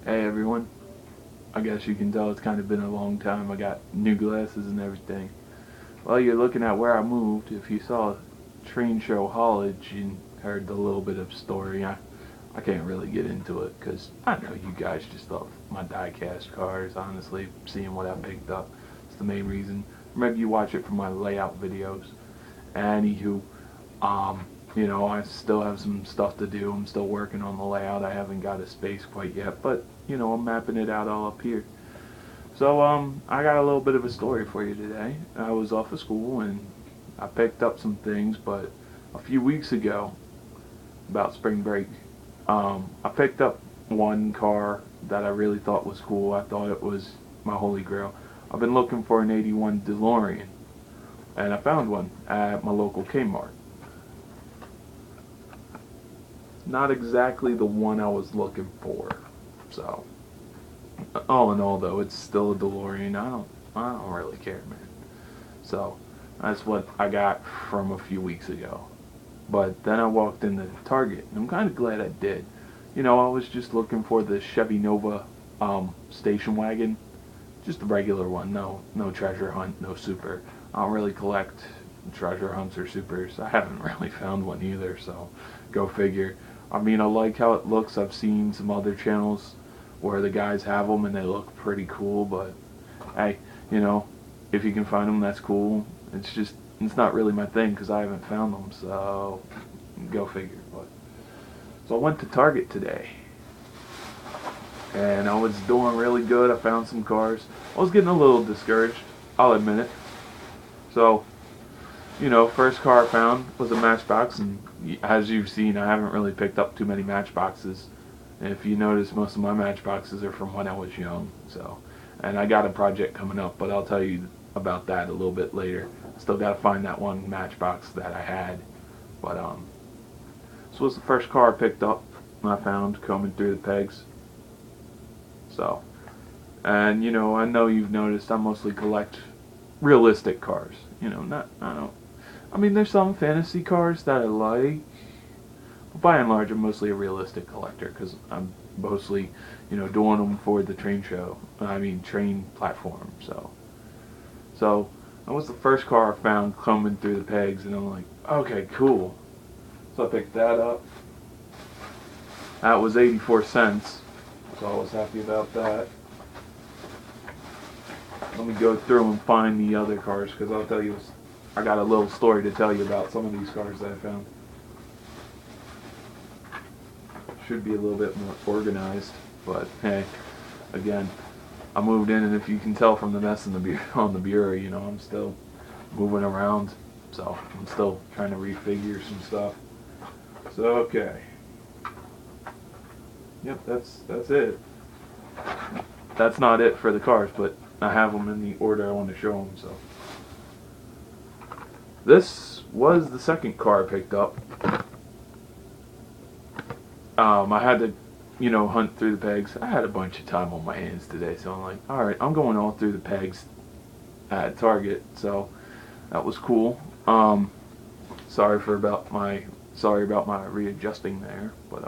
Hey everyone, I guess you can tell it's kind of been a long time. I got new glasses and everything. Well, you're looking at where I moved. If you saw Train Show Haulage and heard the little bit of story, I can't really get into it because I know you guys just love my die-cast cars. Honestly, seeing what I picked up is the main reason. Maybe you watch it for my layout videos. Anywho, um, I still have some stuff to do. I'm still working on the layout. I haven't got a space quite yet, but I'm mapping it out all up here. So, I got a little bit of a story for you today. I was off of school and I picked up some things, but a few weeks ago, about spring break, I picked up one car that I really thought was cool. I thought it was my holy grail. I've been looking for an 81 DeLorean, and I found one at my local Kmart. Not exactly the one I was looking for. So, all in all, though, it's still a DeLorean. I don't really care, man. So, that's what I got from a few weeks ago. But then I walked into Target, and I'm kind of glad I did. I was just looking for the Chevy Nova station wagon, just the regular one. No treasure hunt, no super. I don't really collect treasure hunts or supers. I haven't really found one either, so go figure. I mean, I like how it looks. I've seen some other channels where the guys have them and they look pretty cool, but hey, if you can find them, that's cool. It's not really my thing because I haven't found them, so go figure. But so I went to Target today, and I was doing really good. I found some cars. I was getting a little discouraged, I'll admit it. So, first car I found was a Matchbox, and as you've seen, I haven't really picked up too many Matchboxes. And if you notice, most of my Matchboxes are from when I was young. So, and I got a project coming up, but I'll tell you about that a little bit later. Still got to find that one Matchbox that I had. But this was the first car I picked up and I found coming through the pegs. So, and I know you've noticed I mostly collect realistic cars. Not I don't. I mean, there's some fantasy cars that I like, but by and large, I'm mostly a realistic collector because I'm mostly, doing them for the train show. I mean, train platform. So that was the first car I found coming through the pegs, and I'm like, okay, cool. So I picked that up. That was 84 cents, so I was happy about that. Let me go through and find the other cars because I'll tell you, I got a little story to tell you about some of these cars that I found. Should be a little bit more organized, but hey, again, I moved in, and if you can tell from the mess in on the bureau, I'm still moving around, so I'm still trying to refigure some stuff. So okay, yep, that's it. That's not it for the cars, but I have them in the order I want to show them. So this was the second car I picked up. I had to, hunt through the pegs. I had a bunch of time on my hands today, so I'm like, all right, I'm going all through the pegs at Target. So that was cool. Sorry about my readjusting there, but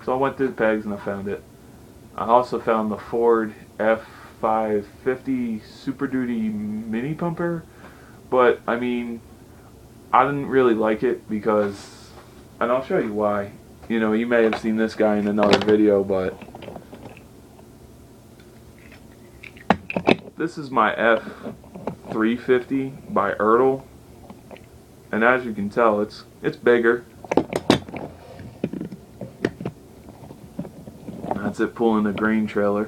so I went through the pegs and I found it. I also found the Ford F550 Super Duty mini pumper, but I mean, I didn't really like it because, and I'll show you why. You may have seen this guy in another video, but this is my F350 by Ertl, and as you can tell, it's bigger. That's it pulling a grain trailer.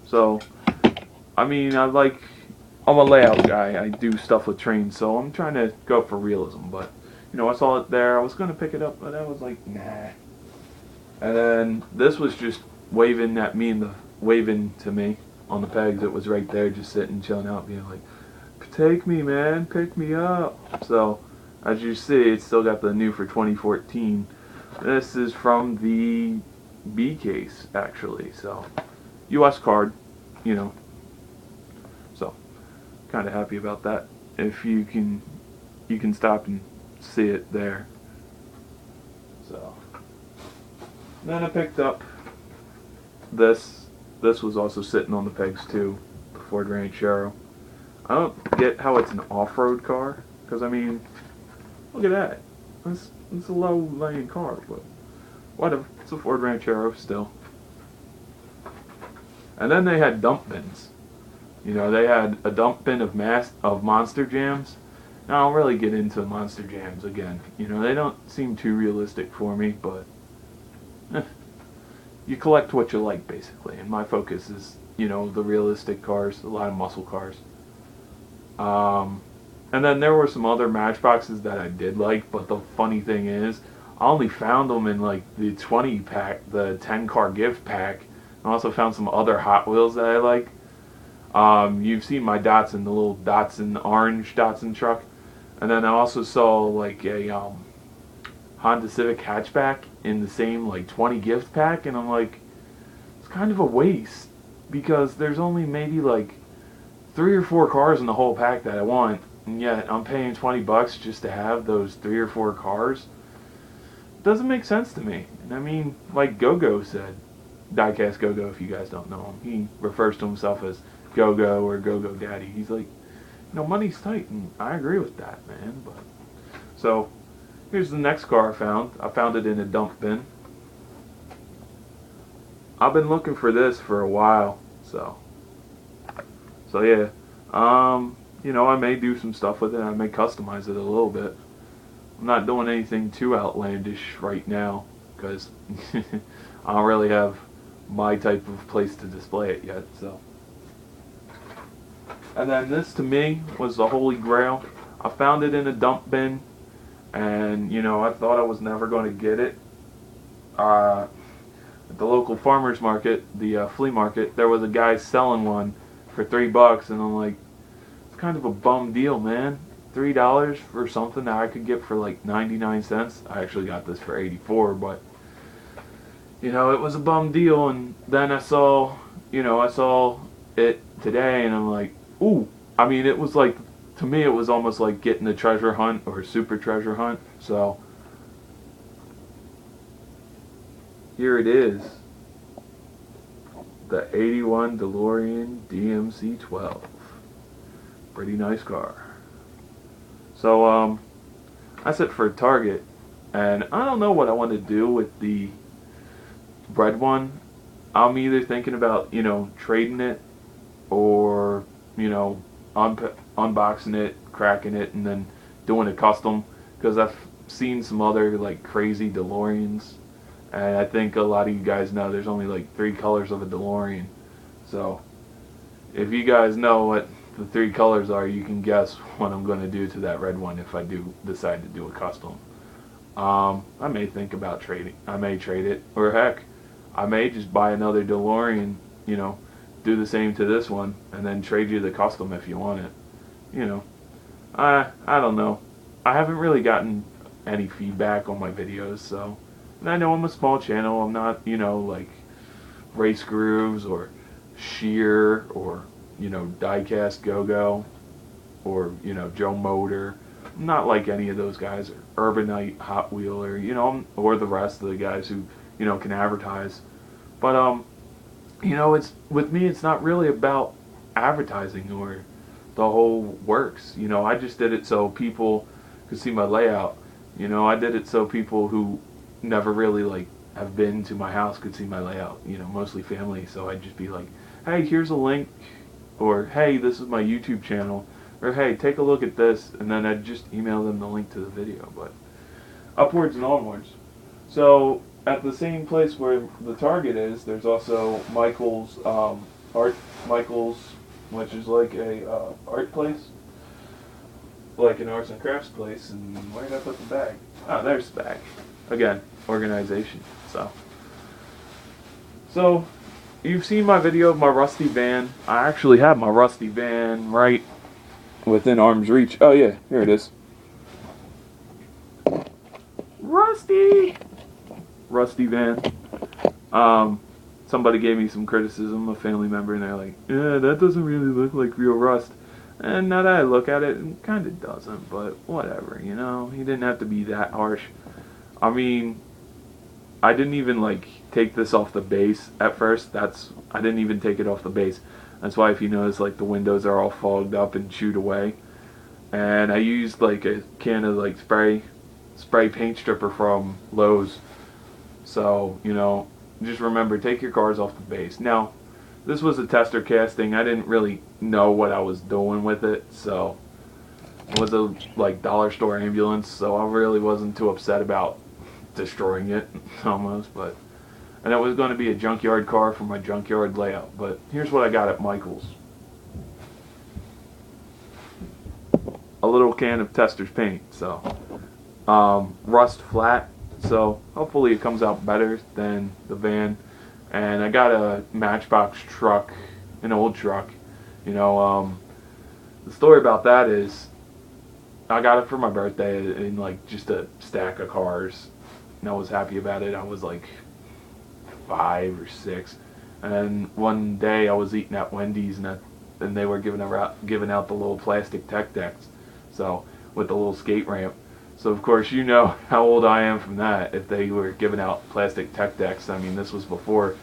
So, I mean, I'm a layout guy. I do stuff with trains, so I'm trying to go for realism, but I saw it there. I was going to pick it up, but I was like, nah. And then this was just waving to me on the pegs. It was right there, just sitting, chilling out, being like, take me, man, pick me up. So, as you see, it's still got the new for 2014. This is from the B case, actually. So, U.S. card, So, kind of happy about that. If you can stop and see it there. So then I picked up this was also sitting on the pegs too, the Ford Ranchero. I don't get how it's an off-road car, because I mean, look at that. It's a low-lying car, but whatever. It's a Ford Ranchero still. And then they had dump bins. You know, they had a dump bin of Monster Jams. Now, I don't really get into Monster Jams again. You know, they don't seem too realistic for me, but you collect what you like, basically. And my focus is, you know, the realistic cars, a lot of muscle cars. And then there were some other Matchboxes that I did like, but the funny thing is, I only found them in like the 20 pack, the 10 car gift pack. I also found some other Hot Wheels that I like. You've seen my Datsun, the little Datsun, orange Datsun truck. And then I also saw like a Honda Civic hatchback in the same like 20 gift pack, and I'm like, it's kind of a waste because there's only maybe like 3 or 4 cars in the whole pack that I want, and yet I'm paying $20 just to have those 3 or 4 cars. Doesn't make sense to me. And I mean, like Go-Go said, Diecast Go-Go, if you guys don't know him, he refers to himself as Go-Go or Go-Go Daddy. He's like, you know, money's tight, and I agree with that, man. But so here's the next car I found. I found it in a dump bin. I've been looking for this for a while, so yeah. You know, I may do some stuff with it. I may customize it a little bit. I'm not doing anything too outlandish right now because I don't really have my type of place to display it yet. So, and then this to me was the holy grail. I found it in a dump bin, and you know, I thought I was never going to get it. At the local farmers market, the flea market, there was a guy selling one for $3, and I'm like, it's kind of a bum deal, man. $3 for something that I could get for like 99 cents. I actually got this for 84, but you know, it was a bum deal. And then I saw it today, and I'm like, ooh. I mean, it was like, to me, it was almost like getting a treasure hunt or a super treasure hunt. So here it is. The 81 DeLorean DMC-12. Pretty nice car. So, that's it for Target. And I don't know what I want to do with the red one. I'm either thinking about, you know, trading it or, you know, unboxing it, cracking it, and then doing a custom. Because I've seen some other, like, crazy DeLoreans. And I think a lot of you guys know there's only like 3 colors of a DeLorean. So if you guys know what the 3 colors are, you can guess what I'm going to do to that red one if I do decide to do a custom. I may think about trading. I may trade it. Or heck, I may just buy another DeLorean, you know, do the same to this one, and then trade you the custom if you want it. You know, I don't know. I haven't really gotten any feedback on my videos, so... And I know I'm a small channel. I'm not, you know, like Race Grooves or Sheer or, you know, Diecast Go-Go or, you know, Joe Motor. I'm not like any of those guys, or Urbanite Hot Wheeler, you know, or the rest of the guys who, you know, can advertise. But, you know, it's, with me, it's not really about advertising or the whole works. You know, I just did it so people could see my layout. You know, I did it so people who never really like have been to my house could see my layout, you know, mostly family. So I'd just be like, hey, here's a link, or hey, this is my YouTube channel, or hey, take a look at this, and then I'd just email them the link to the video. But upwards and onwards. So at the same place where the Target is, there's also Michael's Michael's, which is like a art place, like an arts and crafts place. And where did I put the bag? Oh, there's the bag. Again, organization. So you've seen my video of my rusty van. I actually have my rusty van right within arm's reach. Oh yeah, here it is. Rusty van. Somebody gave me some criticism, a family member, and they're like, yeah, that doesn't really look like real rust. And now that I look at it, it kind of doesn't, but whatever, you know. He didn't have to be that harsh. I mean, I didn't even like take this off the base at first. I didn't even take it off the base. That's why if you notice, like the windows are all fogged up and chewed away. And I used like a can of like spray paint stripper from Lowe's. So, just remember, take your cars off the base. Now, this was a tester casting. I didn't really know what I was doing with it, so it was a like dollar store ambulance, so I really wasn't too upset about destroying it almost, and it was going to be a junkyard car for my junkyard layout. But here's what I got at Michael's. A little can of Tester's paint, so rust flat, so hopefully it comes out better than the van. And I got a Matchbox truck, an old truck. The story about that is I got it for my birthday in like just a stack of cars, and I was happy about it. I was like 5 or 6, and then one day I was eating at Wendy's, and they were giving out the little plastic tech decks, so with the little skate ramp. So of course you know how old I am from that. If they were giving out plastic tech decks, I mean this was before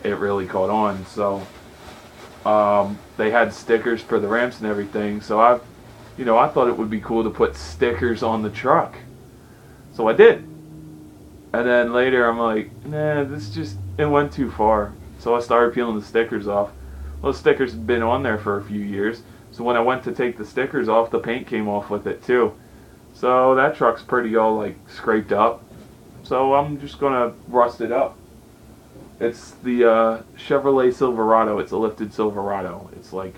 it really caught on. So they had stickers for the ramps and everything. So I thought it would be cool to put stickers on the truck. So I did. And then later I'm like, nah, it went too far. So I started peeling the stickers off. Well, the stickers had been on there for a few years. So when I went to take the stickers off, the paint came off with it too. So that truck's pretty all like scraped up. So I'm just gonna rust it up. It's the Chevrolet Silverado. It's a lifted Silverado. It's like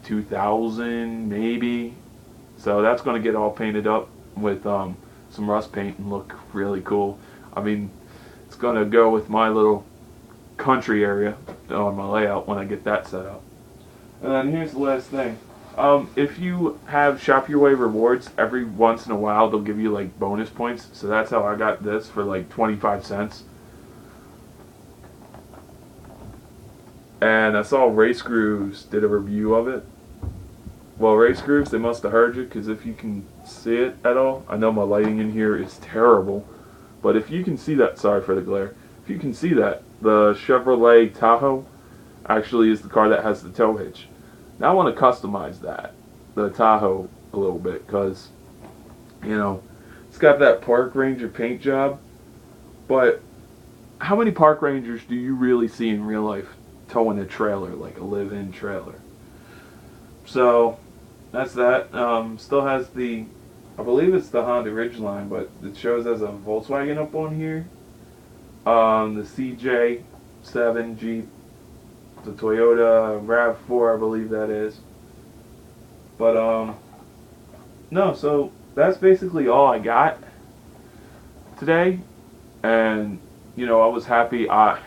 2000 maybe. So that's gonna get all painted up with some rust paint and look really cool. I mean, it's gonna go with my little country area on my layout when I get that set up. And then here's the last thing. If you have Shop Your Way rewards, every once in a while they'll give you like bonus points. So that's how I got this for like 25 cents. And I saw Race Grooves did a review of it. Well, Race Grooves, they must have heard you, because if you can see it at all, I know my lighting in here is terrible, but if you can see that, sorry for the glare, if you can see that, the Chevrolet Tahoe actually is the car that has the tow hitch. Now I want to customize the Tahoe a little bit, because, it's got that Park Ranger paint job, but how many Park Rangers do you really see in real life towing a trailer, like a live-in trailer? So that's that. Still has I believe it's the Honda Ridgeline, but it shows as a Volkswagen up on here. The CJ7 Jeep, the Toyota RAV4, I believe that is. But no, so that's basically all I got today, and I was happy. I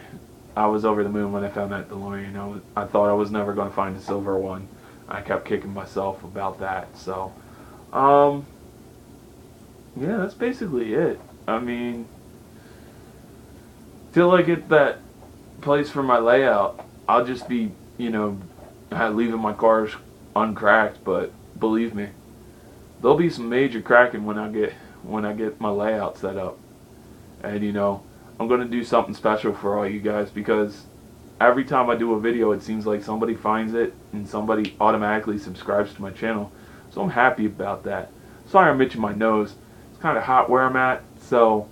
was over the moon when I found that DeLorean. I thought I was never going to find a silver one. I kept kicking myself about that. So, yeah, that's basically it. I mean, till I get that place for my layout, I'll just be, leaving my cars uncracked. But believe me, there'll be some major cracking when I get my layout set up. And I'm gonna do something special for all you guys, because every time I do a video, it seems like somebody finds it and somebody automatically subscribes to my channel. So I'm happy about that. Sorry I'm itching my nose. It's kind of hot where I'm at, so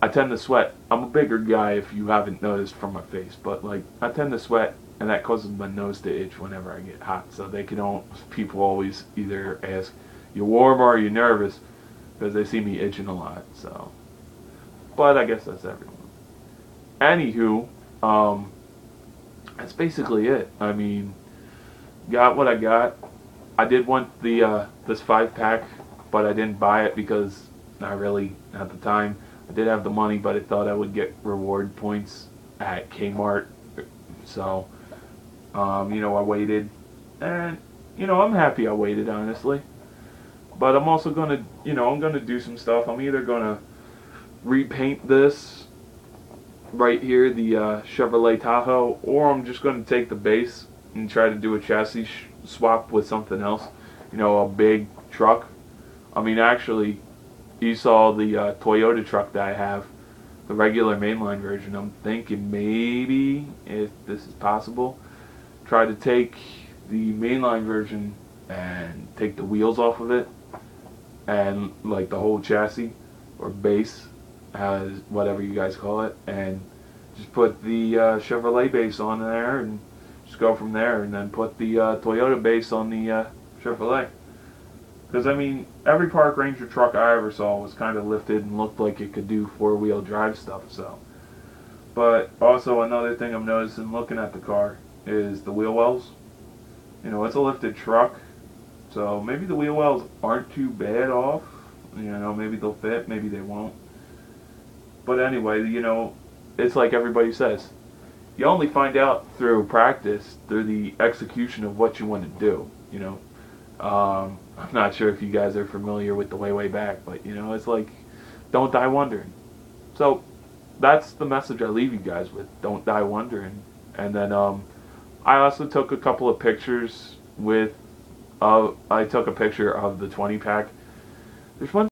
I tend to sweat. I'm a bigger guy, if you haven't noticed from my face, but like I tend to sweat, and that causes my nose to itch whenever I get hot. So people always either ask, "You warm or are you nervous?" because they see me itching a lot. So, but I guess that's everyone. Anywho, that's basically it. I mean, got what I got. I did want this 5-pack, but I didn't buy it because I really, at the time, I did have the money, but I thought I would get reward points at Kmart. So, I waited, and I'm happy I waited, honestly. But I'm also gonna, I'm gonna do some stuff. I'm either gonna repaint this right here, the Chevrolet Tahoe, or I'm just gonna take the base and try to do a chassis swap with something else. A big truck. I mean, actually, you saw the Toyota truck that I have, the regular mainline version. I'm thinking maybe, if this is possible, try to take the mainline version and take the wheels off of it and like the whole chassis or base, as whatever you guys call it, and just put the Chevrolet base on there and just go from there, and then put the Toyota base on the Chevrolet. Because I mean, every Park Ranger truck I ever saw was kind of lifted and looked like it could do four-wheel drive stuff. So, but also another thing I'm noticing looking at the car is the wheel wells. You know, it's a lifted truck, so maybe the wheel wells aren't too bad off. You know, maybe they'll fit, maybe they won't. But anyway, you know, it's like everybody says. You only find out through practice, through the execution of what you want to do, you know. I'm not sure if you guys are familiar with the way back, but you know, it's like, don't die wondering. So that's the message I leave you guys with. Don't die wondering. And then I also took a couple of pictures with. I took a picture of the 20 pack. There's one